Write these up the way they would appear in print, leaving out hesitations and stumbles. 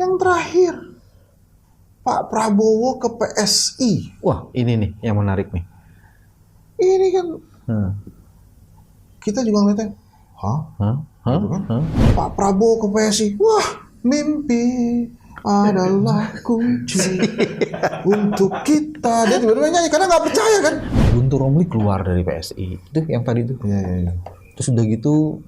Yang terakhir, Pak Prabowo ke PSI. Wah, ini nih yang menarik nih. Ini kan kita juga ngeliatnya, gitu kan? Pak Prabowo ke PSI. Wah, mimpi adalah kunci untuk kita. Dia tiba-tiba nyanyi karena nggak percaya kan. Guntur Romli keluar dari PSI. Itu yang tadi tuh. Iya. Terus udah gitu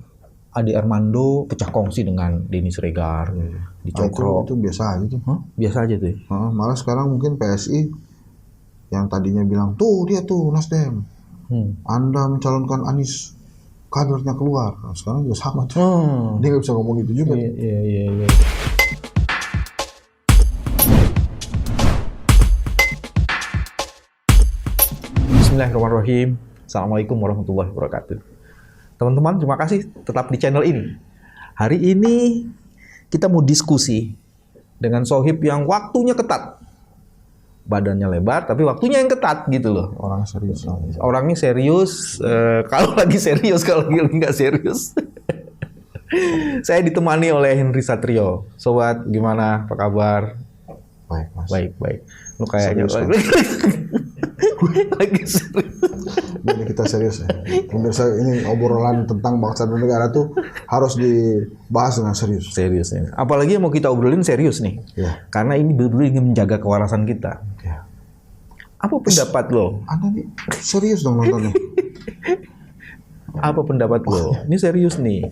Ade Armando pecah kongsi dengan Denny Siregar, dicokro. Itu biasa aja tuh. Biasa aja tuh. Malah sekarang mungkin PSI yang tadinya bilang tuh dia tuh Nasdem, Anda mencalonkan Anies, kadernya keluar. Nah, sekarang juga sama tuh. Dia nggak bisa ngomong gitu juga. Iya. Bismillahirrahmanirrahim. Assalamualaikum warahmatullahi wabarakatuh. Teman-teman, terima kasih tetap di channel ini. Hari ini kita mau diskusi dengan Sohib yang waktunya ketat. Badannya lebar, tapi waktunya yang ketat gitu loh. Orang serius. Orangnya serius, kalau lagi serius, kalau lagi nggak serius. Saya ditemani oleh Henry Satrio. Sobat, gimana? Apa kabar? Baik, Mas. Baik. Lu kayaknya lagi serius. Jadi kita serius ya. Pemirsa, ini obrolan tentang bangsa dan negara tuh harus dibahas dengan serius. Serius ya. Apalagi yang mau kita obrolin serius nih. Ya. Karena ini benar-benar ingin menjaga kewarasan kita. Ya. Apa pendapat lo? Anda nih serius dong nontonnya. Apa pendapat lo? Ini serius nih.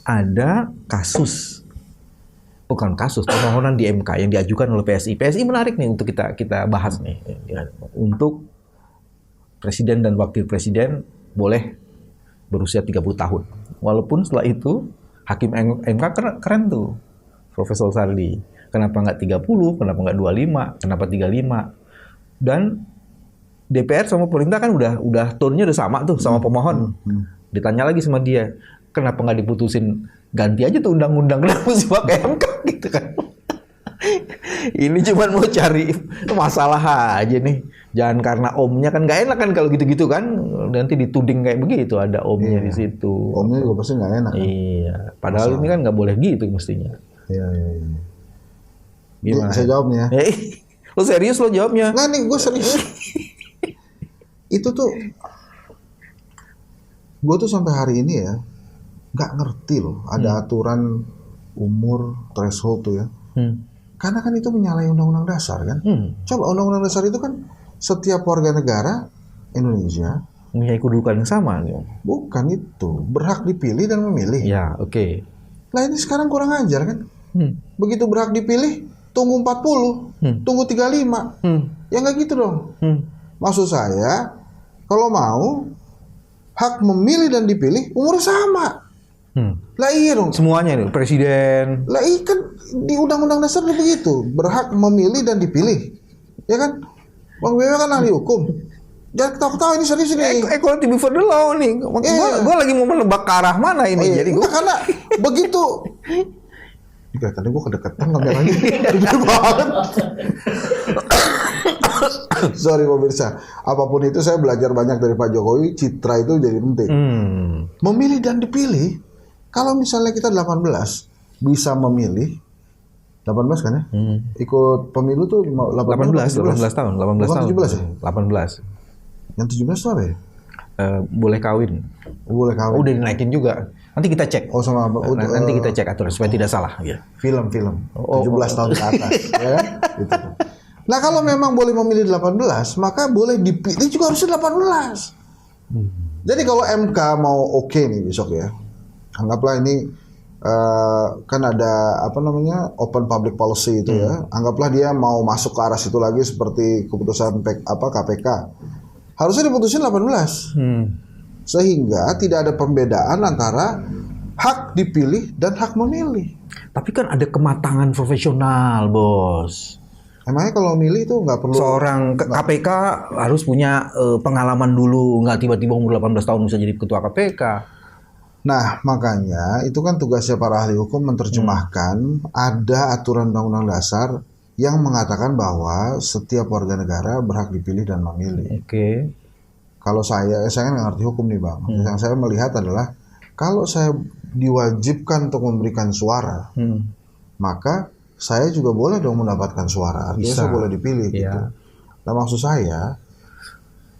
Ada kasus, bukan kasus, permohonan di MK yang diajukan oleh PSI. PSI menarik nih untuk kita bahas nih. Untuk presiden dan wakil presiden boleh berusia 30 tahun. Walaupun setelah itu hakim MK keren tuh, Profesor Sardi. Kenapa nggak 30? Kenapa nggak 25? Kenapa 35? Dan DPR sama pemerintah kan udah tone-nya udah sama tuh sama pemohon. Ditanya lagi sama dia, kenapa nggak diputusin, ganti aja tuh undang-undang, kenapa mesti pakai MK gitu kan? Ini cuma mau cari masalah aja nih. Jangan karena omnya kan nggak enak kan kalau gitu-gitu kan, nanti dituding kayak begitu ada omnya di situ. Omnya juga pasti nggak enak. Kan? Iya. Padahal ini kan nggak boleh gitu mestinya. Iya. Gimana? Saya jawabnya. Lo serius lo jawabnya? Nggak nih, gue serius. Itu tuh, gue tuh sampai hari ini ya nggak ngerti loh. Ada aturan umur threshold tuh ya. Karena kan itu menyalahi undang-undang dasar kan. Coba undang-undang dasar itu kan setiap warga negara Indonesia mempunyai kedudukan yang sama. Bukan itu, berhak dipilih dan memilih. Ya, oke. Lah ini sekarang kurang ajar kan. Begitu berhak dipilih, tunggu 40, tunggu 35. Ya nggak gitu dong. Maksud saya, kalau mau hak memilih dan dipilih umur sama. Lah iya dong. Semuanya nih, presiden. Lah iya kan di undang-undang dasar udah begitu, berhak memilih dan dipilih. Ya kan? Bang Bebe kan ahli hukum. Jangan ketawa-ketawa, ini serius ini. Equality before the law nih. Gue lagi mau menebak ke arah mana ini. Jadi gue karena begitu. Kelihatannya gue kedekatan kameranya. Gede banget. Sorry pemirsa. Apapun itu saya belajar banyak dari Pak Jokowi. Citra itu jadi penting. Memilih dan dipilih. Kalau misalnya kita 18 bisa memilih, 18 kan ya? Ikut pemilu tuh 18 tahun. 18 bukan tahun. 17 ya? 18. Yang 17 tuh apa ya? Boleh kawin. Boleh kawin. Udah dinaikin juga. Nanti kita cek. Oh sama nanti kita cek aturan supaya tidak salah. Ya. Film. 17 tahun ke atas. Ya kan? Gitu. Nah kalau memang boleh memilih 18, maka boleh dipilih juga harusnya 18. Jadi kalau MK mau oke nih besok ya, anggaplah ini kan ada open public policy itu ya. Anggaplah dia mau masuk ke arah situ lagi seperti keputusan KPK. Harusnya diputusin 18. Sehingga tidak ada pembedaan antara hak dipilih dan hak memilih. Tapi kan ada kematangan profesional, Bos. Emangnya kalau milih itu nggak perlu? Seorang KPK harus punya pengalaman dulu, nggak tiba-tiba umur 18 tahun bisa jadi ketua KPK. Nah, makanya itu kan tugasnya para ahli hukum menerjemahkan ada aturan undang-undang dasar yang mengatakan bahwa setiap warga negara berhak dipilih dan memilih. Oke. Kalau saya nggak ngerti hukum nih Bang. Yang saya melihat adalah kalau saya diwajibkan untuk memberikan suara, maka saya juga boleh dong mendapatkan suara. Artinya Bisa. saya boleh dipilih Iya. gitu. Nah maksud saya,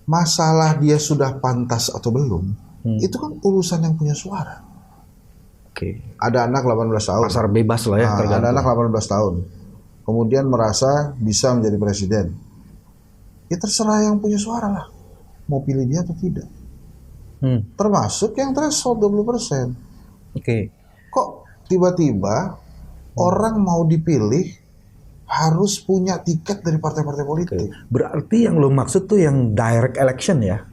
masalah dia sudah pantas atau belum, itu kan urusan yang punya suara. Oke. Ada anak 18 tahun. Pasar bebas lah ya, Nah, ada tergantung. anak 18 tahun. Kemudian merasa bisa menjadi presiden. Ya terserah yang punya suara lah. Mau pilih dia atau tidak. Termasuk yang threshold 20%. Oke. Kok tiba-tiba orang mau dipilih harus punya tiket dari partai-partai politik? Berarti yang lo maksud tuh yang direct election ya?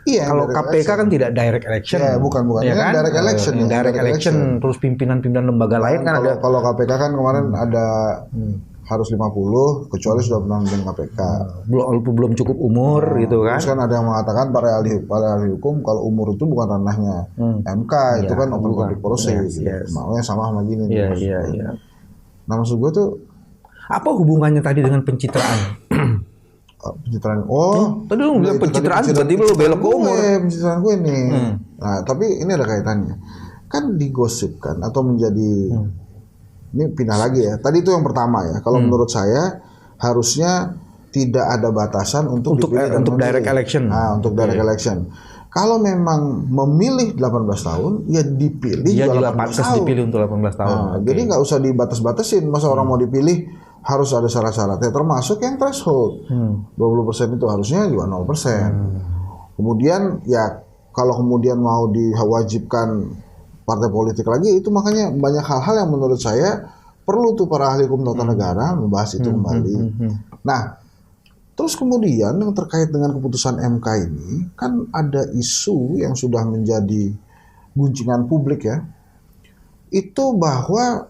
Iya. Kalau direct KPK election. kan tidak direct election. Ya, bukan. Ya Ini kan? direct election. Yang ya, direct election, terus pimpinan-pimpinan lembaga lain kan kalau, ada. kalau KPK kan kemarin ada harus 50, kecuali sudah pernah memimpin KPK. Belum cukup umur gitu kan? Terus kan ada yang mengatakan para ahli hukum kalau umur itu bukan ranahnya MK, itu kan open public policy. Gitu. Makanya sama gini. Iya. Nah maksud gue tuh apa hubungannya tadi dengan pencitraan? pencitraan. Tadi lu bilang pencitraan, tiba-tiba lu belok ke umur. Pencitraan gue ini. Nah tapi ini ada kaitannya. Kan digosipkan atau menjadi ini pindah lagi ya. Tadi itu yang pertama ya. Kalau menurut saya harusnya tidak ada batasan untuk direct election. Nah, untuk direct election. Kalau memang memilih 18 tahun, ya dipilih Dia juga 18 pantas tahun. dipilih untuk 18 tahun. Nah, jadi nggak usah dibatas-batasin. Masa orang mau dipilih harus ada syarat-syaratnya, termasuk yang threshold. 20% itu harusnya juga 0%. Kemudian ya kalau kemudian mau diwajibkan partai politik lagi, itu makanya banyak hal-hal yang menurut saya perlu tuh para ahli hukum tata negara membahas itu kembali. Nah, terus kemudian yang terkait dengan keputusan MK ini, kan ada isu yang sudah menjadi guncingan publik ya, itu bahwa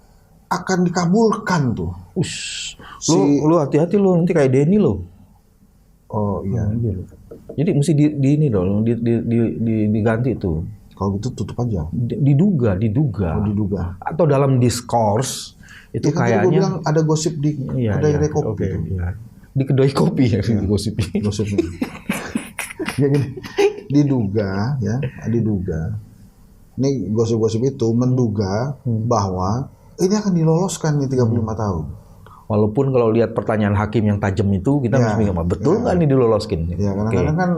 akan dikabulkan tuh. Lu hati-hati lu, nanti kayak Denny lo. Oh iya. Jadi mesti di ini dong, diganti tuh. Kalau gitu tutup aja. Diduga. Oh, diduga. Atau dalam diskurs itu Ya, kan tadi gue kayaknya bilang ada gosip di kedai kopi. Iya. Di kedai kopi ya gosipnya. Gosipnya. Ya, gini. Diduga. Ini gosip-gosip itu menduga bahwa ini akan diloloskan nih 35 tahun. Walaupun kalau lihat pertanyaan hakim yang tajam itu kita mesti mikir, betul nggak nih diloloskin? Ya, kadang-kadang kan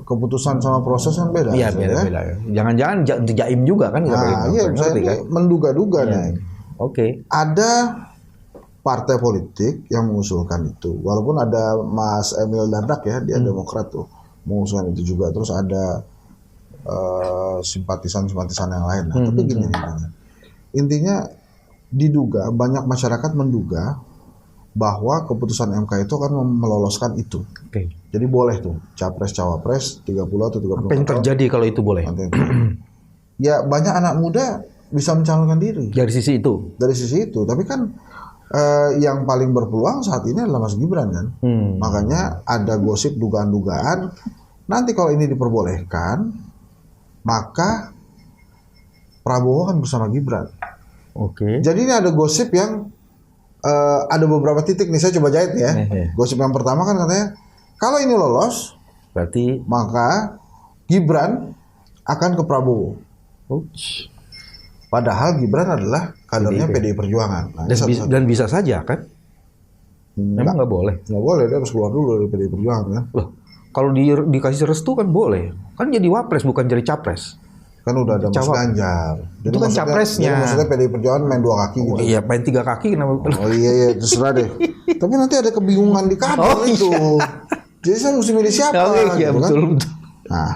keputusan sama proses kan beda. Iya, beda. Jangan-jangan jaim juga kan? Nah, iya, misalnya menduga-duga nih. Oke. Ada partai politik yang mengusulkan itu. Walaupun ada Mas Emil Dardak ya, dia Demokrat tuh mengusulkan itu juga. Terus ada simpatisan-simpatisan yang lain. Tapi gini intinya diduga, banyak masyarakat menduga bahwa keputusan MK itu akan meloloskan itu. Jadi boleh tuh capres-cawapres 30 atau 30 Apa yang terjadi kalau itu boleh? Ya banyak anak muda bisa mencalonkan diri. Dari sisi itu? Dari sisi itu. Tapi kan yang paling berpeluang saat ini adalah Mas Gibran kan. Makanya ada gosip dugaan-dugaan. Nanti kalau ini diperbolehkan, maka Prabowo kan bersama Gibran. Jadi ini ada gosip yang ada beberapa titik nih, saya coba jahit ya. Gosip yang pertama kan katanya kalau ini lolos, berarti maka Gibran akan ke Prabowo. Padahal Gibran adalah kadernya PDI Perjuangan. Nah, dan bisa saja kan? Memang nggak boleh? Nggak boleh, dia harus keluar dulu dari PDI Perjuangan kan. Loh, kalau dikasih restu kan boleh. Kan jadi wapres bukan jadi capres. Kan udah ada Mas Ganjar. Itu kan capresnya. Maksudnya PDI Perjuangan main 2 kaki gitu. Iya, main 3 kaki kenapa? Oh iya, terserah deh. Tapi nanti ada kebingungan di kader itu. Jadi saya mesti milih siapa? Iya, gitu, betul. Kan? Nah,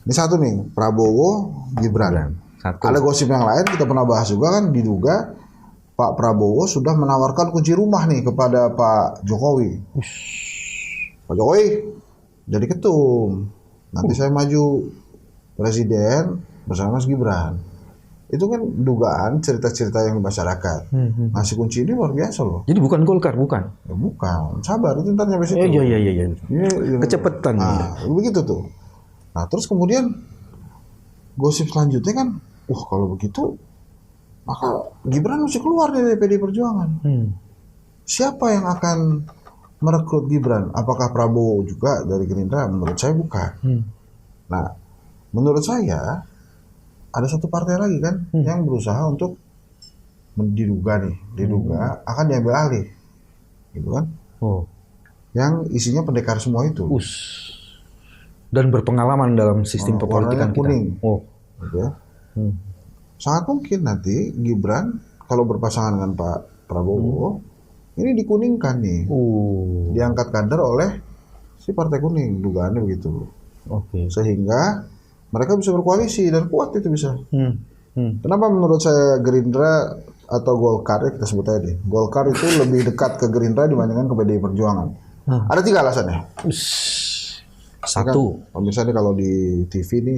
ini satu nih, Prabowo, Gibran. Ada gosip yang lain, kita pernah bahas juga kan, diduga Pak Prabowo sudah menawarkan kunci rumah nih kepada Pak Jokowi. Pak Jokowi jadi ketum. Nanti saya maju presiden bersama Mas Gibran. Itu kan dugaan cerita-cerita yang di masyarakat. Ngasih kunci ini luar biasa loh. Jadi bukan Golkar, bukan? Ya, bukan. Sabar, itu ntar nyampe situ. Iya. Kecepatan. Nah, begitu tuh. Nah, terus kemudian gosip selanjutnya kan, kalau begitu maka Gibran mesti keluar dari PDI Perjuangan. Siapa yang akan merekrut Gibran? Apakah Prabowo juga dari Gerindra? Menurut saya bukan. Nah, menurut saya ada satu partai lagi kan yang berusaha untuk diduga akan diambil alih, gitu kan? Oh. Yang isinya pendekar semua itu. Dan berpengalaman dalam sistem perpolitikan warnanya kuning. kita. Oh. Gitu ya. Sangat mungkin nanti Gibran kalau berpasangan dengan Pak Prabowo ini dikuningkan nih, diangkat kader oleh si Partai Kuning, dugaannya begitu. Sehingga mereka bisa berkoalisi dan kuat itu bisa. Kenapa menurut saya Gerindra atau Golkar, kita sebut aja deh, Golkar itu lebih dekat ke Gerindra dibandingkan ke PDI Perjuangan? Ada 3 alasannya. Satu, misalnya kalau di TV ini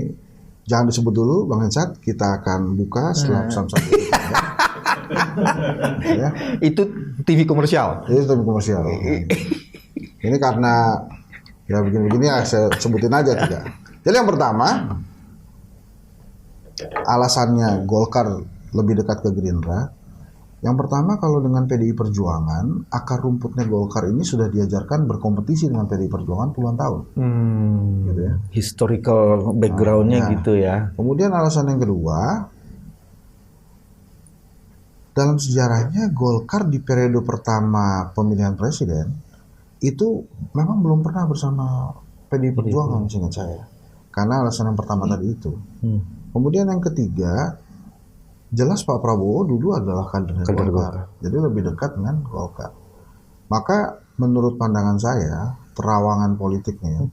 jangan disebut dulu Bang Hensat, kita akan buka setelah pesan-pesan itu. Ya. Itu TV komersial. Itu TV komersial. Ini karena ya begini-begini ya saya sebutin aja 3. Jadi yang pertama, alasannya Golkar lebih dekat ke Gerindra. Yang pertama, kalau dengan PDI Perjuangan, akar rumputnya Golkar ini sudah diajarkan berkompetisi dengan PDI Perjuangan puluhan tahun. Gitu ya. Historical background-nya gitu ya. Kemudian alasan yang kedua, dalam sejarahnya Golkar di periode pertama pemilihan presiden itu memang belum pernah bersama PDI Perjuangan, seingat saya. Karena alasan yang pertama tadi itu. Kemudian yang ketiga, jelas Pak Prabowo dulu adalah kader Golkar, jadi lebih dekat dengan Golkar. Maka menurut pandangan saya, terawangan politiknya,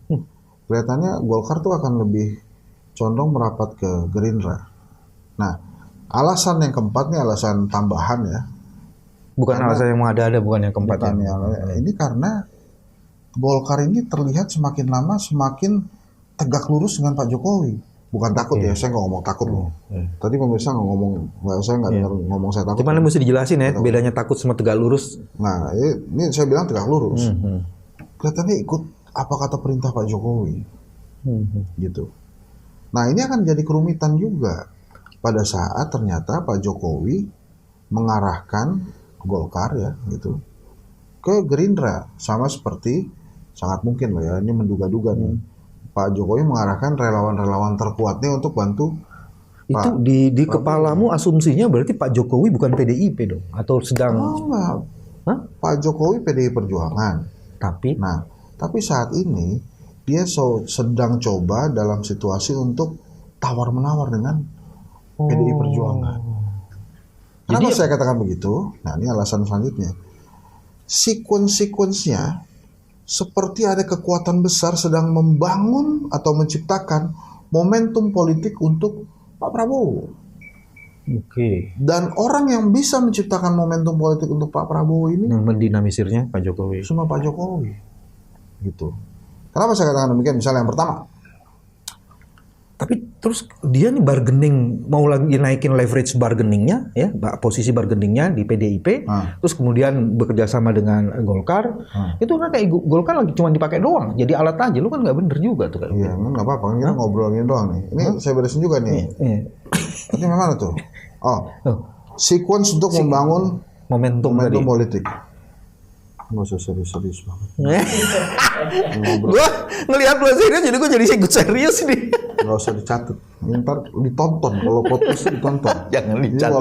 kelihatannya Golkar tuh akan lebih condong merapat ke Gerindra. Nah, alasan yang keempat nih alasan tambahan ya. Bukan alasan yang ada-ada, bukan yang keempat. Ini karena Golkar ini terlihat semakin lama semakin tegak lurus dengan Pak Jokowi. Bukan takut ya, saya nggak ngomong takut loh. Tadi pemirsa nggak ngomong, saya nggak dengar ngomong saya takut. Cuman mesti dijelasin ya, bedanya takut sama tegak lurus. Nah, ini saya bilang tegak lurus. Kelihatannya ikut apa kata perintah Pak Jokowi, gitu. Nah, ini akan jadi kerumitan juga pada saat ternyata Pak Jokowi mengarahkan Golkar ya, gitu, ke Gerindra, sama seperti sangat mungkin loh ya, ini menduga-duga nih. Pak Jokowi mengarahkan relawan-relawan terkuatnya untuk bantu. Itu di kepalamu asumsinya berarti Pak Jokowi bukan PDIP dong? Atau sedang... enggak. Pak Jokowi PDI Perjuangan. Tapi saat ini dia sedang coba dalam situasi untuk tawar-menawar dengan PDI Perjuangan. Kenapa saya katakan begitu? Nah, ini alasan selanjutnya. Sequence-nya seperti ada kekuatan besar sedang membangun atau menciptakan momentum politik untuk Pak Prabowo. Dan orang yang bisa menciptakan momentum politik untuk Pak Prabowo ini, yang mendinamisirnya Pak Jokowi. Semua Pak Jokowi. Gitu. Kenapa saya katakan demikian? Misalnya yang pertama. Tapi terus dia nih bargaining, mau lagi naikin leverage bargainingnya, ya, posisi bargainingnya di PDIP, terus kemudian bekerja sama dengan Golkar, itu kan kayak Golkar lagi cuma dipakai doang, jadi alat aja, lu kan nggak bener juga tuh kayak. Iya, nggak apa-apa, kan kita ngobrolin doang nih. Ini saya beresin juga nih. Ini mana tuh? Sequence untuk membangun momentum politik. Nggak usah serius-serius banget. Gue ngelihat lu serius, jadi gue jadi ikut serius nih. Nggak usah dicatat, ntar ditonton. Kalau podcast ditonton. Jangan dicatat.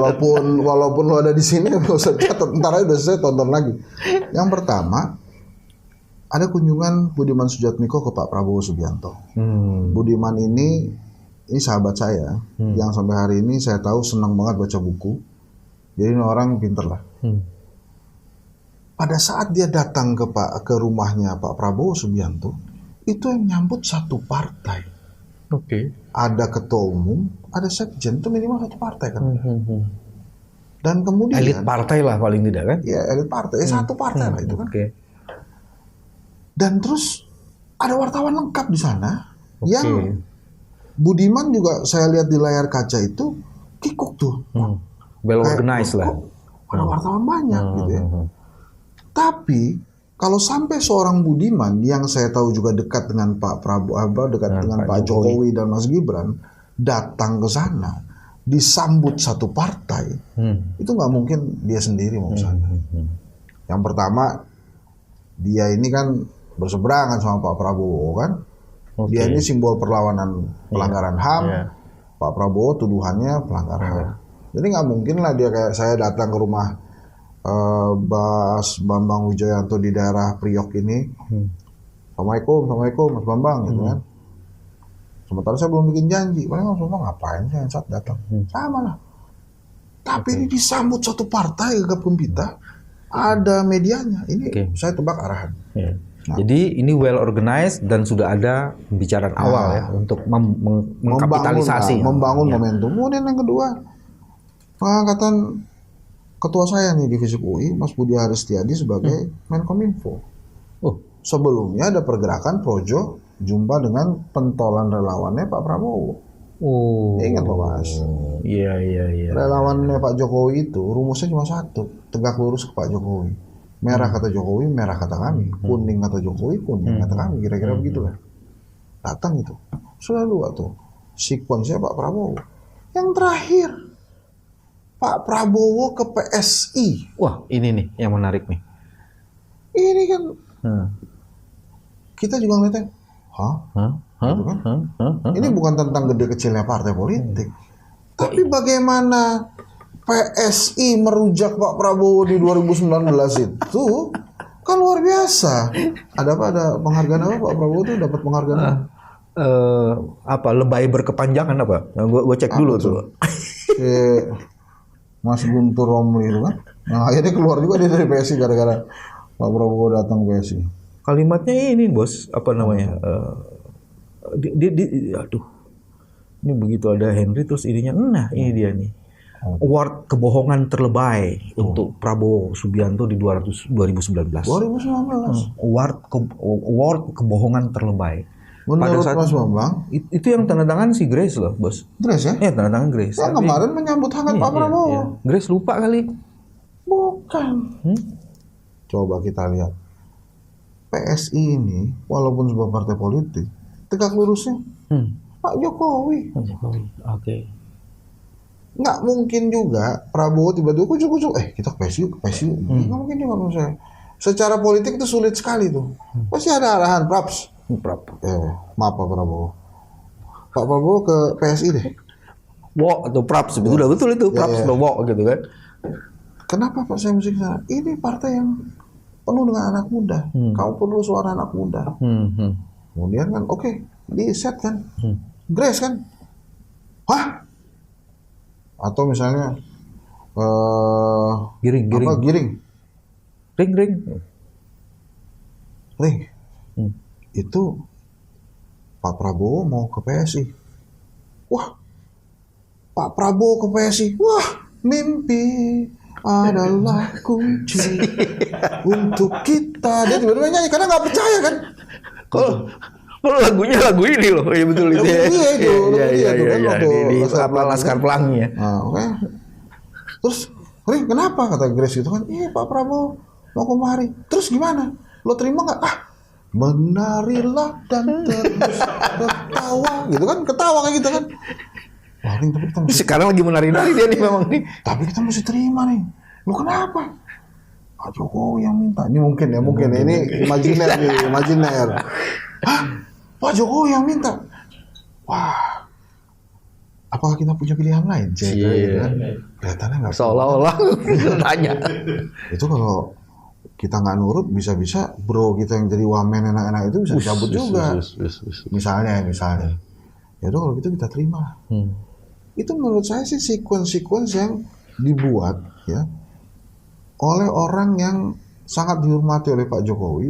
Walaupun lu ada di sini, nggak usah dicatat. Ntar aja udah selesai tonton lagi. Yang pertama, ada kunjungan Budiman Sujatmiko ke Pak Prabowo Subianto. Budiman ini sahabat saya, yang sampai hari ini saya tahu senang banget baca buku. Jadi ini orang pinter lah. Pada saat dia datang ke rumahnya Pak Prabowo Subianto, itu yang nyambut satu partai. Ada ketua umum, ada sekjen, itu minimal satu partai kan. Dan kemudian elit partai lah paling tidak kan? Ya elit partai, satu partai lah itu kan. Dan terus ada wartawan lengkap di sana, yang Budiman juga saya lihat di layar kaca itu kikuk tuh. Well organized lah. Ada wartawan banyak gitu ya. Tapi kalau sampai seorang Budiman yang saya tahu juga dekat dengan Pak Prabowo, dekat dengan Pak Jokowi dan Mas Gibran, datang ke sana disambut satu partai, itu nggak mungkin dia sendiri mau ke sana. Yang pertama, dia ini kan berseberangan sama Pak Prabowo kan, dia ini simbol perlawanan pelanggaran HAM, Pak Prabowo tuduhannya pelanggaran HAM. Jadi nggak mungkin lah dia kayak saya datang ke rumah Bas Bambang Wijoyanto di daerah Priok ini. Assalamualaikum Mas Bambang gitu kan. Sementara saya belum bikin janji. Paling Mas Bambang ngapain sih yang saat datang? Sama lah. Tapi ini disambut satu partai gegap gempita. Ada medianya. Ini saya tebak arahan. Jadi ini well organized dan sudah ada pembicaraan awal ya untuk mengkapitalisasi, membangun momentum. Kemudian yang kedua, pengangkatan ketua saya nih divisi UI, Mas Budi Aristiadi sebagai Menkominfo. Sebelumnya ada pergerakan Projo jumpa dengan pentolan relawannya Pak Prabowo. Ingat Pak Mas? Iya. Relawannya Pak Jokowi itu rumusnya cuma satu, tegak lurus ke Pak Jokowi. Merah kata Jokowi, merah kata kami. Kuning kata Jokowi, kuning kata kami. Kira-kira begitu lah. Datang itu. Sudah dua tuh. Sekuensnya Pak Prabowo. Yang terakhir, Pak Prabowo ke PSI. Wah, ini nih yang menarik nih. Ini kan kita juga ngeliatnya, gitu kan? Ini bukan tentang gede kecilnya partai politik. Tapi bagaimana PSI merujak Pak Prabowo di 2019 itu kan luar biasa. Ada apa? Ada penghargaan apa Pak Prabowo tuh dapat penghargaan apa? Lebay berkepanjangan apa? Gue cek apa dulu tuh. Mas Guntur Romli itu kan. Nah akhirnya keluar juga dia dari PSI gara-gara Pak Prabowo datang ke PSI. Kalimatnya ini bos, apa namanya? Aduh, ini begitu ada Henry terus ininya, nah ini dia nih. Award kebohongan terlebay untuk Prabowo Subianto di 2019. Award kebohongan terlebay. Menurut Mas Bambang, itu yang tanda tangan si Grace loh, bos. Grace ya? Iya, tanda tangan Grace. Yang kemarin menyambut hangat Pak Prabowo. Iya. Grace lupa kali. Bukan. Coba kita lihat. PSI ini, walaupun sebuah partai politik, tegak lurusnya Pak Jokowi. Oke. Nggak mungkin juga Prabowo tiba-tiba kucuk-kucuk, kita ke PSI. Nggak mungkin juga menurut saya. Secara politik itu sulit sekali tuh. Pasti ada arahan, Praps. Maaf Pak Prabowo. Pak Prabowo ke PSI deh. Wok atau Praps, udah betul itu Praps atau Wok gitu kan. Kenapa Pak saya mesti ke sana? Ini partai yang penuh dengan anak muda. Kamu perlu suara anak muda. Kemudian kan oke, di set kan. Grace kan. Hah? Atau misalnya Giring. Ring. Itu Pak Prabowo mau ke PSI. Wah, Pak Prabowo ke PSI. Wah, mimpi adalah kunci untuk kita. Dia tiba-tiba nyanyi karena nggak percaya kan. Kalau lagunya lagu ini loh, ya betul itu. Iya. Di Laskar Pelangi ya. Oke. Terus, Ring, kenapa kata Grace gitu kan? Pak Prabowo mau kemari. Terus gimana? Lo terima nggak? Menarilah dan terus ketawa, gitu kan? Ketawa kayak gitu kan? Wah, Ring, tapi kita mesti... Sekarang lagi menari-nari dia nih memang nih. Tapi kita mesti terima nih. Lo kenapa? Pak Jokowi yang minta. Ini mungkin ya. Ini imajiner. Hah? Pak Jokowi yang minta. Wah. Apakah kita punya pilihan lain? Gitu kan? Kelihatannya nggak. Seolah-olah tanya. Itu kalau kita nggak nurut, bisa-bisa bro kita yang jadi wamen enak-enak itu bisa dicabut juga. Misalnya. Ya udah kalau gitu kita terima. Itu menurut saya sih sequence yang dibuat ya oleh orang yang sangat dihormati oleh Pak Jokowi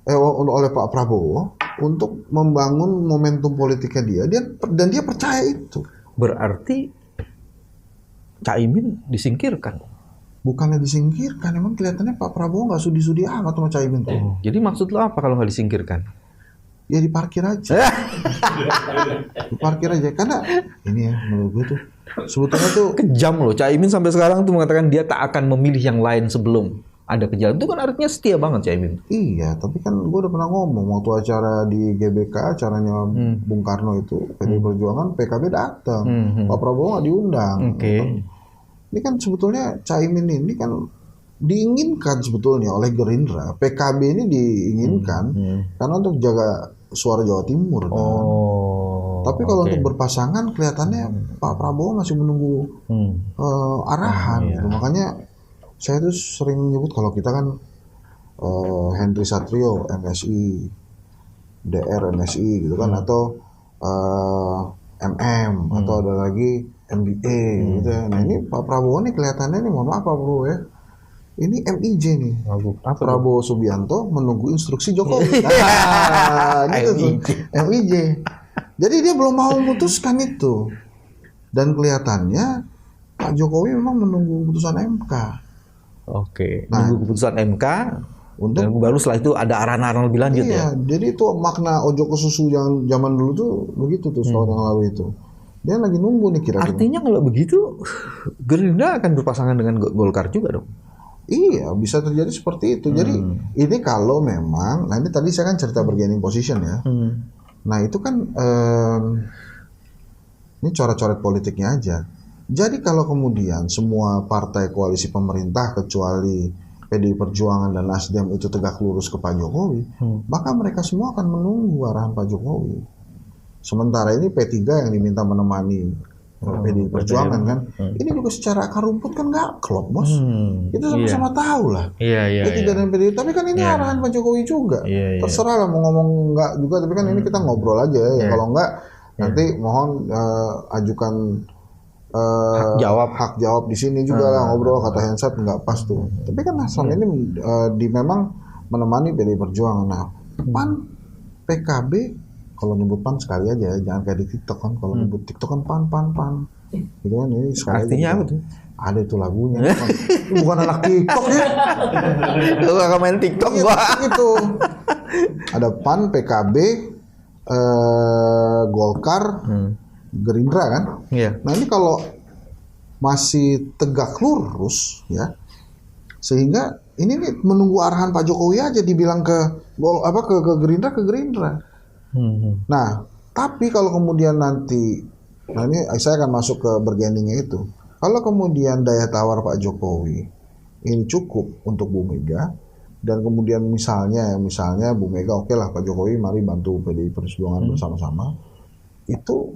oleh Pak Prabowo untuk membangun momentum politiknya dia dan dia percaya itu. Berarti Caimin disingkirkan. Bukannya disingkirkan, emang kelihatannya Pak Prabowo nggak sudi-sudi amat sama Caimin tuh. Jadi maksud lo apa kalau nggak disingkirkan? Ya diparkir aja. Diparkir aja. Karena ini ya menurut gue tuh sebetulnya tuh kejam loh. Caimin sampai sekarang tuh mengatakan dia tak akan memilih yang lain sebelum ada kejadian. Itu kan artinya setia banget Caimin. Iya, tapi kan gue udah pernah ngomong waktu acara di GBK, acaranya Bung Karno itu, PDI Perjuangan, PKB datang. Pak Prabowo nggak diundang. Ini kan sebetulnya Caimin ini kan diinginkan sebetulnya oleh Gerindra. PKB ini diinginkan karena untuk jaga suara Jawa Timur kan. Tapi kalau untuk berpasangan kelihatannya Pak Prabowo masih menunggu arahan gitu. Makanya saya tuh sering menyebut kalau kita kan Henry Satrio MSI, DR MSI gitu kan, atau atau ada lagi MBA gitu ya. Nah ini Pak Prabowo nih kelihatannya nih, mohon maaf Pak Prabowo ya, ini MIJ nih, Prabowo Subianto menunggu instruksi Jokowi. Gitu tuh, MIJ. Jadi dia belum mau memutuskan itu. Dan kelihatannya Pak Jokowi memang menunggu keputusan MK. Menunggu keputusan MK, dan baru setelah itu ada arahan-arahan lebih lanjut ya. Jadi itu makna ojo ke susu yang zaman dulu tuh begitu tuh, setahun yang lalu itu. Dia lagi nunggu nih kira-kira. Artinya kalau begitu, Gerindra akan berpasangan dengan Golkar juga dong? Iya, bisa terjadi seperti itu. Jadi ini kalau memang, nah ini tadi saya kan cerita bargaining position ya. Nah itu kan, ini coret-coret politiknya aja. Jadi kalau kemudian semua partai koalisi pemerintah kecuali PDI Perjuangan dan Nasdem itu tegak lurus ke Pak Jokowi, maka mereka semua akan menunggu arahan Pak Jokowi. Sementara ini P3 yang diminta menemani PDI Perjuangan kan, ini juga secara akar rumput kan nggak klop bos. Itu sama-sama tahu lah. P3 dan PDI, tapi kan ini arahan Pak Jokowi juga. Terserah lah mau ngomong nggak juga, tapi kan ini kita ngobrol aja ya. Kalau nggak nanti mohon ajukan hak jawab di sini juga lah, ngobrol, kata Hensat nggak pas tuh. Tapi kan selama ini memang menemani PDI Perjuangan. Nah, PAN, PKB, kalau nyebut PAN sekali aja, jangan kayak di TikTok kan. Kalau nyebut TikTok kan PAN. Gitu kan, ini sekali. Artinya apa tuh? Ada itu lagunya. Bukan anak TikTok ya. Lu gak main TikTok gua. Gitu. Ada PAN, PKB, Golkar, Gerindra kan. Nah ini kalau masih tegak lurus ya, sehingga ini nih menunggu arahan Pak Jokowi aja, dibilang ke Gerindra. Nah tapi kalau kemudian nanti, nah ini saya akan masuk ke bargainingnya itu. Kalau kemudian daya tawar Pak Jokowi ini cukup untuk Bu Mega, dan kemudian misalnya Bu Mega oke lah Pak Jokowi mari bantu PDI Perjuangan bersama-sama, itu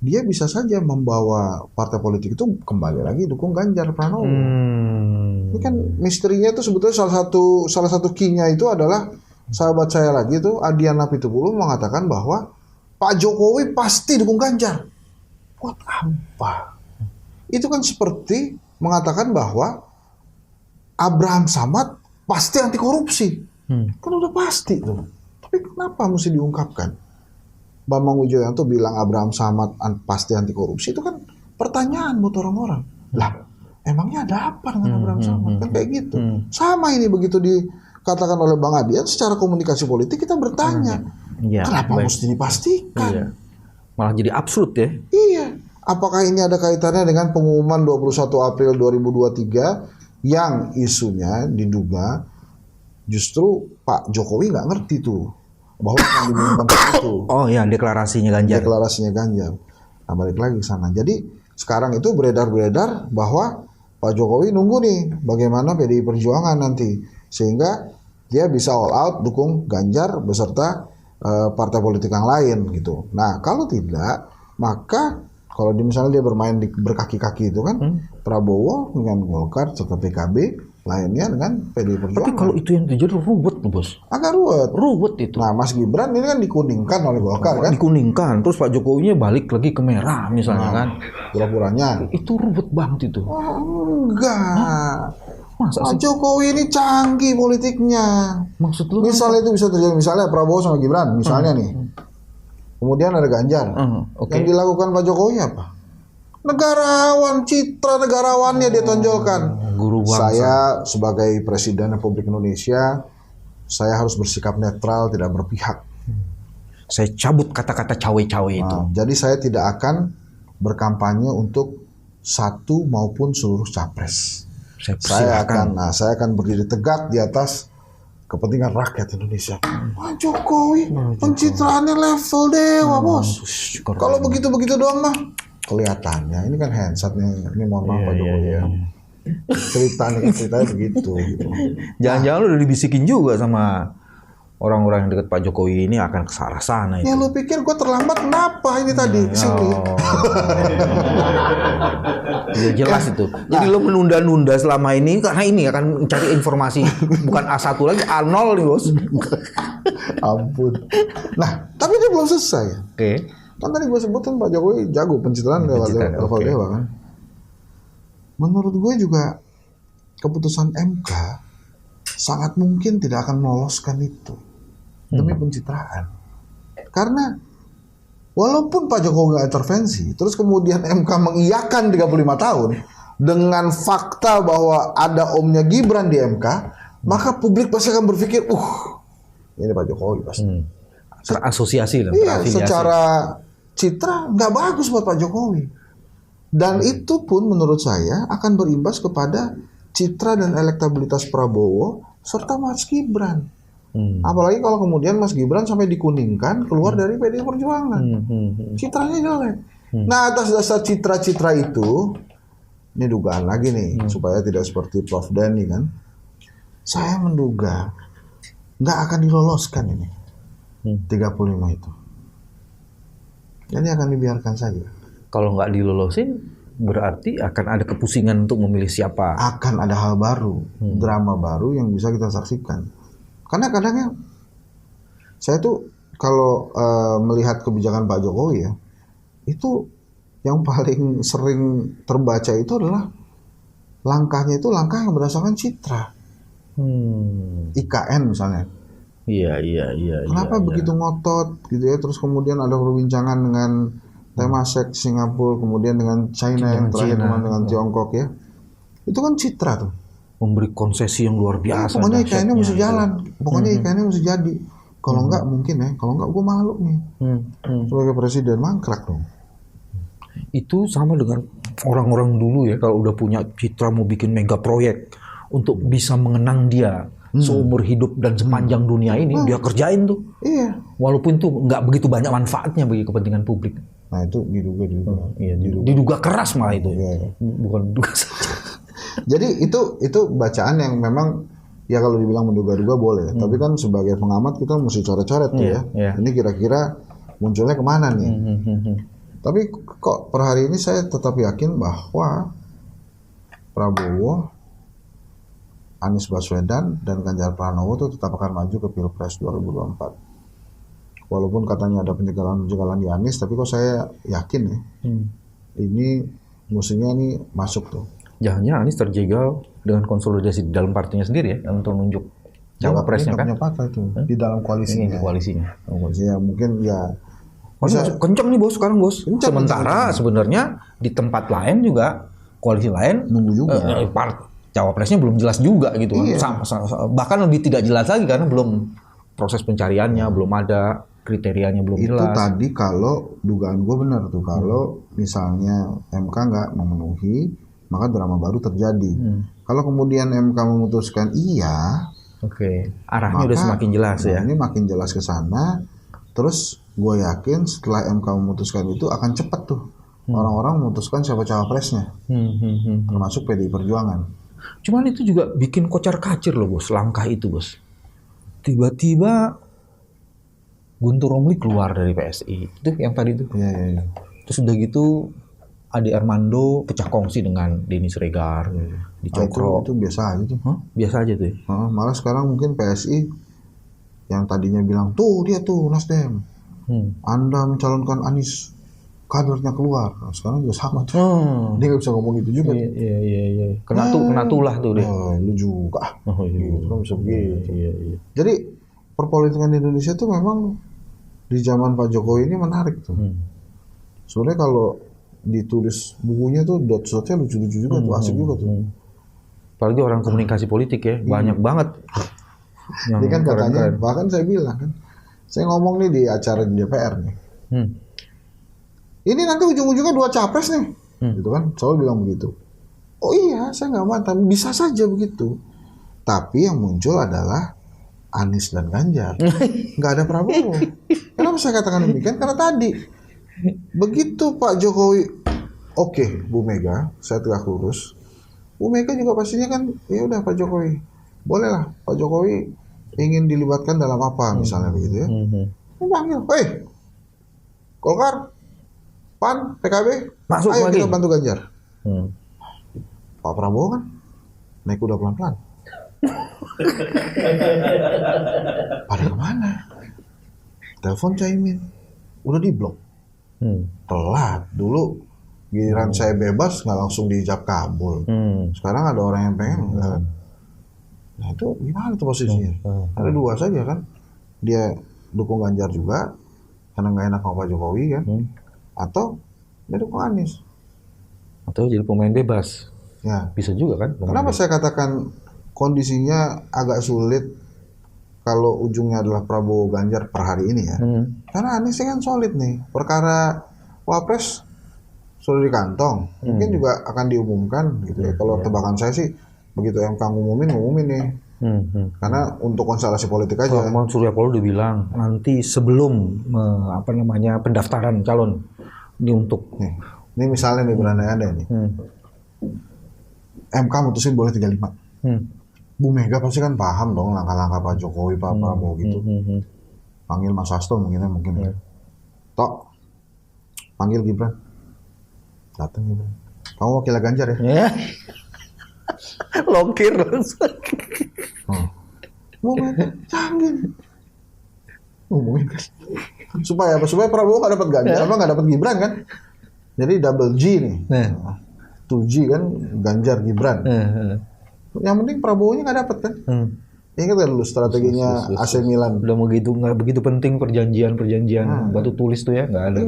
dia bisa saja membawa partai politik itu kembali lagi dukung Ganjar Pranowo. Ini kan misterinya itu sebetulnya salah satu key-nya itu adalah sahabat saya lagi tuh Adian Napitupulu mengatakan bahwa Pak Jokowi pasti dukung Ganjar. Buat apa? Itu kan seperti mengatakan bahwa Abraham Samad pasti anti korupsi. Kan udah pasti tuh. Tapi kenapa mesti diungkapkan? Bambang Wijoyanto bilang Abraham Samad pasti anti korupsi, itu kan pertanyaan buat orang-orang. Lah, emangnya ada apa dengan Abraham Samad? Kan kayak gitu. Sama ini begitu dikatakan oleh Bang Adian, secara komunikasi politik kita bertanya, kenapa mesti dipastikan? Malah jadi absurd ya. Iya. Apakah ini ada kaitannya dengan pengumuman 21 April 2023 yang isunya diduga justru Pak Jokowi nggak ngerti tuh bahwa akan diumumkan itu. Oh ya, deklarasinya Ganjar. Nah, balik lagi ke sana. Jadi sekarang itu beredar bahwa Pak Jokowi nunggu nih bagaimana PDI Perjuangan nanti, sehingga dia bisa all out dukung Ganjar beserta partai politik yang lain gitu. Nah kalau tidak, maka kalau misalnya dia bermain berkaki-kaki itu kan, Prabowo dengan Golkar serta PKB, lainnya dengan PDI Perjuangan. Tapi kalau itu yang terjadi ruwet tuh bos. Agak ruwet. Ruwet itu. Nah Mas Gibran ini kan dikuningkan oleh Golkar kan. Dikuningkan, terus Pak Jokowinya balik lagi ke merah misalnya kan. Pura-puranya. Itu ruwet banget itu. Oh, enggak. Masa Pak Jokowi ini canggih politiknya. Maksud lu? Misalnya itu bisa terjadi, misalnya Prabowo sama Gibran, misalnya nih. Kemudian ada Ganjar. Yang dilakukan Pak Jokowi apa? Negarawan, citra negarawannya dia tonjolkan. Guru bangsa. Saya sebagai Presiden Republik Indonesia, saya harus bersikap netral, tidak berpihak. Saya cabut kata-kata cawe-cawe itu. Jadi saya tidak akan berkampanye untuk satu maupun seluruh capres. Saya akan berdiri tegak di atas kepentingan rakyat Indonesia. Pak Jokowi, pencitraannya level dewa bos. Kalau begitu-begitu doang mah kelihatannya. Ini kan handsat nih. Ini mohon maaf Pak Jokowi ya. Ceritanya begitu. Gitu. Jangan-jangan udah dibisikin juga sama orang-orang yang dekat Pak Jokowi ini akan ke arah sana itu. Ya lu pikir gue terlambat kenapa ini tadi sini? Ya jelas itu. Jadi lo menunda-nunda selama ini karena ini akan mencari informasi bukan A1 lagi A0 nih bos. Ampun. Nah, tapi dia belum selesai. Oke. Kan tadi gue sebutin Pak Jokowi jago pencitraan lewat dewa kan. Menurut gue juga keputusan MK sangat mungkin tidak akan meloloskan itu demi pencitraan. Karena walaupun Pak Jokowi nggak intervensi, terus kemudian MK mengiyakan 35 tahun dengan fakta bahwa ada omnya Gibran di MK, maka publik pasti akan berpikir, ini Pak Jokowi pasti. Terasosiasi dan Iya, terafiliasi. secara citra nggak bagus buat Pak Jokowi. Dan itu pun menurut saya akan berimbas kepada citra dan elektabilitas Prabowo serta Mas Gibran. Apalagi kalau kemudian Mas Gibran sampai dikuningkan keluar dari PDI Perjuangan. Citranya jelek. Nah, atas dasar citra-citra itu, ini dugaan lagi nih, supaya tidak seperti Prof. Denny kan. Saya menduga nggak akan diloloskan ini. 35 itu. Jadi akan dibiarkan saja. Kalau nggak dilolosin, berarti akan ada kepusingan untuk memilih siapa. Akan ada hal baru, drama baru yang bisa kita saksikan. Karena kadangnya, saya tuh kalau melihat kebijakan Pak Jokowi ya, itu yang paling sering terbaca itu adalah langkahnya itu langkah yang berdasarkan citra. IKN misalnya. Iya. Kenapa begitu ngotot gitu ya? Terus kemudian ada perbincangan dengan Temasek Singapura, kemudian dengan China yang terakhir dengan Tiongkok ya. Itu kan citra tuh. Memberi konsesi yang luar biasa. Pokoknya IKN-nya mesti jalan. Pokoknya IKN-nya mesti jadi. Kalau enggak mungkin ya. Kalau enggak gue malu nih. Sebagai presiden mangkrak dong. Itu sama dengan orang-orang dulu ya. Kalau udah punya citra mau bikin mega proyek untuk bisa mengenang dia seumur hidup dan sepanjang dunia ini, dia kerjain tuh. Iya. Walaupun tuh nggak begitu banyak manfaatnya bagi kepentingan publik. Nah itu diduga juga. Iya, diduga keras malah itu. Iya. Bukan diduga saja. Jadi itu bacaan yang memang ya kalau dibilang menduga-duga boleh. Tapi kan sebagai pengamat kita mesti coret-coret tuh ya. Ini kira-kira munculnya kemana nih? Tapi kok per hari ini saya tetap yakin bahwa Prabowo, Anies Baswedan, dan Ganjar Pranowo itu tetap akan maju ke Pilpres 2024. Walaupun katanya ada penjagalan di Anies, tapi kok saya yakin ya, ini musuhnya nih masuk tuh. Jangan-jangan Anies terjegal dengan konsolidasi di dalam partinya sendiri ya, untuk menunjuk cawapresnya kan? Punya partai itu di dalam koalisinya. Ini koalisinya. Koalisinya mungkin ya. Kenceng nih bos sekarang bos. Sementara sebenarnya di tempat lain juga koalisi lain nunggu juga. Cawapresnya belum jelas juga gitu. Iya. Bahkan lebih tidak jelas lagi karena belum proses pencariannya, belum ada kriterianya belum itu jelas. Itu tadi kalau dugaan gue benar tuh, kalau misalnya MK nggak memenuhi, maka drama baru terjadi. Kalau kemudian MK memutuskan iya, arahnya udah semakin jelas ya. Ini makin jelas ke sana. Terus gue yakin setelah MK memutuskan itu akan cepat tuh orang-orang memutuskan siapa cawapresnya, termasuk PDI Perjuangan. Cuman itu juga bikin kocar-kacir loh bos, langkah itu bos. Tiba-tiba Guntur Romli keluar dari PSI, itu yang tadi tuh. Iya. Terus udah gitu Ade Armando pecah kongsi dengan Denny Siregar, dicokro. Itu biasa aja tuh. Biasa aja tuh. Malah sekarang mungkin PSI yang tadinya bilang tuh dia tuh Nasdem, Anda mencalonkan Anies, kadernya keluar. Nah, sekarang juga sama tuh. Dia nggak bisa ngomong itu juga. Iya. Kena tulah tuh dia. Lu juga. Gitu kan bisa begitu. Iya. Jadi perpolitikan di Indonesia tuh memang di zaman Pak Jokowi ini menarik tuh. Sebenarnya kalau ditulis bukunya tuh dot-dotnya lucu-lucu juga tuh, asik juga tuh. Apalagi orang komunikasi politik ya, banyak banget. Ini kan katanya, bahkan saya bilang kan, saya ngomong nih di acara di DPR nih. Ini nanti ujung-ujungnya 2 capres nih, gitu kan? Selalu bilang begitu. Oh iya, saya nggak mantan, bisa saja begitu. Tapi yang muncul adalah Anies dan Ganjar, nggak ada Prabowo. Kenapa saya katakan demikian? Karena tadi begitu Pak Jokowi, oke, Bu Mega, saya tegak lurus. Bu Mega juga pastinya kan, ya udah Pak Jokowi, bolehlah Pak Jokowi ingin dilibatkan dalam apa misalnya begitu ya. Panggil, hei, Golkar, PAN, PKB, masuk ayo lagi. kita bantu Ganjar. Pak Prabowo kan naik kuda pelan-pelan. Pada kemana? Telepon Caimin, udah diblok. Telat dulu. Giliran saya bebas nggak langsung diijab kabul. Sekarang ada orang yang pengen enggak. Nah itu gimana tuh posisinya? Ada dua saja kan. Dia dukung Ganjar juga karena nggak enak sama Pak Jokowi kan. Atau dia dukung Anies. Atau jadi pemain bebas. Ya. Bisa juga kan? Kenapa saya katakan kondisinya agak sulit kalau ujungnya adalah Prabowo Ganjar per hari ini ya? Karena Anies kan solid nih. Perkara Wapres sudah di kantong, mungkin juga akan diumumkan gitu ya. Kalau tebakan saya sih begitu MK ngumumin nih. Karena untuk konstelasi politik aja. Kalau Surya Paloh udah bilang nanti sebelum pendaftaran calon ini untuk ini misalnya nih berandai-andai nih. MK mutusin boleh 35. Bu Mega pasti kan paham dong langkah-langkah Pak Jokowi, Pak Prabowo gitu. Panggil Mas Hasto mungkin. Tok, panggil Gibran. Datang Gibran. Kamu wakil Ganjar ya? Longkir langsung. Mau canggih. Ngomongin kan. Supaya apa? Supaya Prabowo nggak dapat Ganjar, apa nggak dapat Gibran kan? Jadi double G nih. 2G kan Ganjar Gibran. Yang penting Prabowo-nya nggak dapat kan? Ingat kan dulu strateginya AC Milan. Udah nggak begitu penting perjanjian batu tulis tuh ya, nggak ada.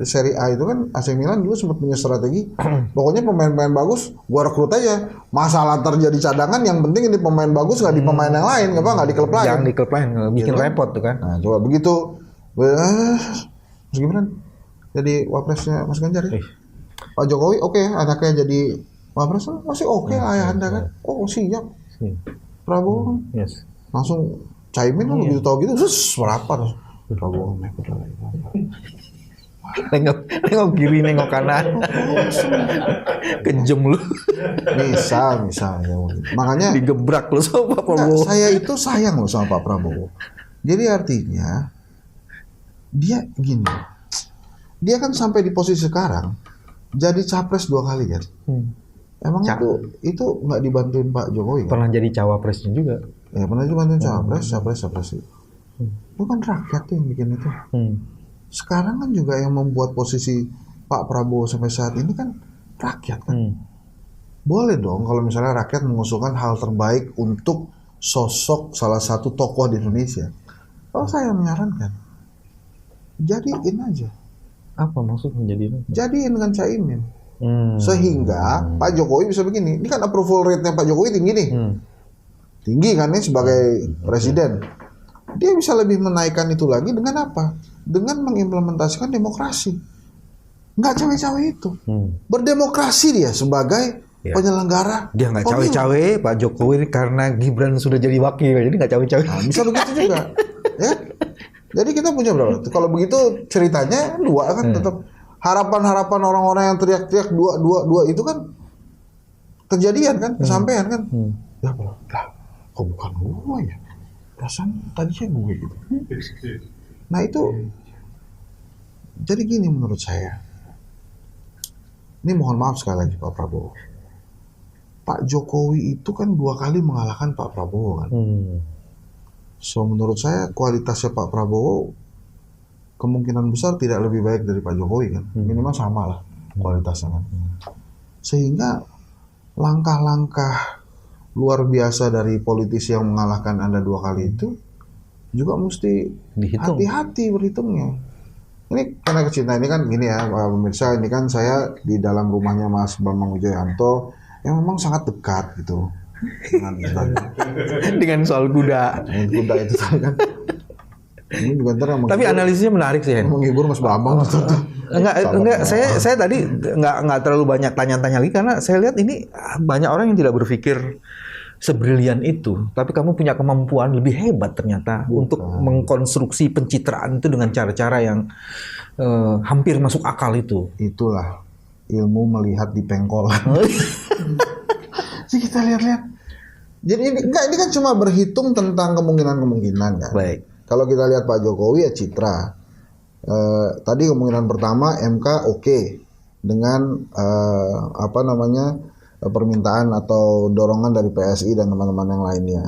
Seri A itu kan AC Milan dulu sempat punya strategi. Pokoknya pemain-pemain bagus, gua rekrut aja. Masalah terjadi cadangan, yang penting ini pemain bagus nggak di pemain yang lain, nggak di klub lain. Jangan di klub lain, bikin gitu repot tuh kan. Nah coba begitu, Mas Gibran jadi wapresnya Mas Ganjar ya. Pak Jokowi oke, anaknya jadi wapres masih oke ayah anda kan. Oh siap. Prabowo langsung Caimin kan begitu tahu gitu, merapat Prabowo nengok kiri nengok kanan, kejem lu. Misal makanya digebrak lu sama Pak Prabowo. Saya itu sayang loh sama Pak Prabowo. Jadi artinya dia gini, dia kan sampai di posisi sekarang jadi capres 2 kali kan. Emang itu nggak dibantuin Pak Jokowi kan? Pernah jadi cawapresnya juga. Ya pernah juga bantuin capres itu. Itu kan rakyat tuh yang bikin itu. Sekarang kan juga yang membuat posisi Pak Prabowo sampai saat ini kan rakyat kan. Boleh dong kalau misalnya rakyat mengusulkan hal terbaik untuk sosok salah satu tokoh di Indonesia. Kalau saya menyarankan, jadiin aja. Apa maksudnya jadiin? Jadiin dengan Caimin. Sehingga Pak Jokowi bisa begini. Ini kan approval rate-nya Pak Jokowi tinggi nih. Tinggi kan nih sebagai presiden. Dia bisa lebih menaikkan itu lagi dengan apa? Dengan mengimplementasikan demokrasi. Nggak cawe-cawe itu. Berdemokrasi dia sebagai penyelenggara. Dia nggak cawe-cawe Pak Jokowi karena Gibran sudah jadi wakil. Jadi nggak cawe-cawe. Nah, bisa begitu juga. Ya. Jadi kita punya berapa? Kalau begitu ceritanya 2 kan tetap. Harapan-harapan orang-orang yang teriak-teriak dua itu kan kejadian kan, kesampaian kan. Ya lah, kok bukan gue ya? Perasaan tadinya gue gitu. Nah itu, jadi gini menurut saya. Ini mohon maaf sekali lagi Pak Prabowo. Pak Jokowi itu kan 2 kali mengalahkan Pak Prabowo kan. So menurut saya kualitasnya Pak Prabowo kemungkinan besar tidak lebih baik dari Pak Jokowi kan. Minimal sama lah kualitasnya kan. Sehingga langkah-langkah luar biasa dari politisi yang mengalahkan Anda 2 kali itu juga mesti hati-hati berhitungnya. Ini karena kecintaan ini kan gini ya pemirsa, ini kan saya di dalam rumahnya Mas Bambang Wijoyanto yang memang sangat dekat gitu dengan soal kuda. Kuda itu kan. Ini juga tapi analisisnya menarik sih. Menghibur Mas Bambang. Enggak. Saya tadi nggak terlalu banyak tanya-tanya lagi karena saya lihat ini banyak orang yang tidak berpikir sebrilian itu. Tapi kamu punya kemampuan lebih hebat ternyata untuk mengkonstruksi pencitraan itu dengan cara-cara yang hampir masuk akal itu. Itulah ilmu melihat di pengkolan. Jadi kita lihat-lihat. Jadi ini kan cuma berhitung tentang kemungkinan-kemungkinan kan. Baik. Kalau kita lihat Pak Jokowi ya citra. Tadi kemungkinan pertama MK oke dengan permintaan atau dorongan dari PSI dan teman-teman yang lainnya.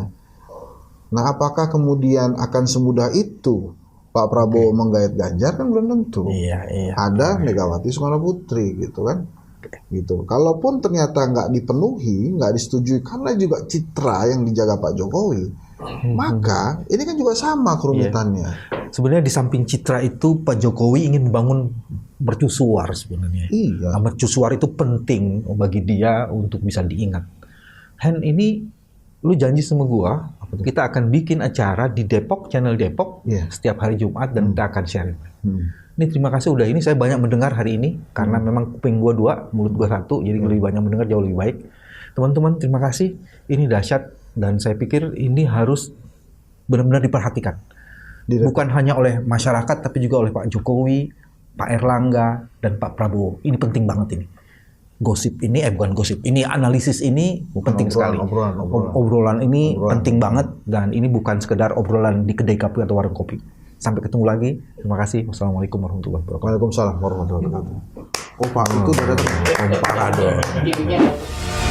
Nah, apakah kemudian akan semudah itu Pak Prabowo menggait Ganjar? Kan belum tentu. Iya. Ada Megawati Soekarno Putri gitu kan. Gitu. Kalaupun ternyata nggak dipenuhi, nggak disetujui karena juga citra yang dijaga Pak Jokowi, maka ini kan juga sama kerumitannya. Sebenarnya di samping citra itu Pak Jokowi ingin membangun mercusuar sebenarnya. Iya. Nah, mercusuar itu penting bagi dia untuk bisa diingat. Hen, ini lu janji sama gua, kita akan bikin acara di Depok, channel Depok, setiap hari Jumat dan kita akan share. Ini terima kasih udah ini, saya banyak mendengar hari ini karena memang kuping gua 2, mulut gua 1, jadi lebih banyak mendengar jauh lebih baik. Teman-teman terima kasih, ini dahsyat dan saya pikir ini harus benar-benar diperhatikan. Bukan hanya oleh masyarakat tapi juga oleh Pak Jokowi, Pak Erlangga dan Pak Prabowo. Ini penting banget ini. Gosip ini bukan gosip, ini analisis ini penting sekali. Obrolan ini penting banget dan ini bukan sekedar obrolan di kedai kopi atau warung kopi. Sampai ketemu lagi. Terima kasih. Wassalamualaikum warahmatullahi wabarakatuh. Waalaikumsalam warahmatullahi wabarakatuh. Oh Pak, itu udah datang. Parah dong.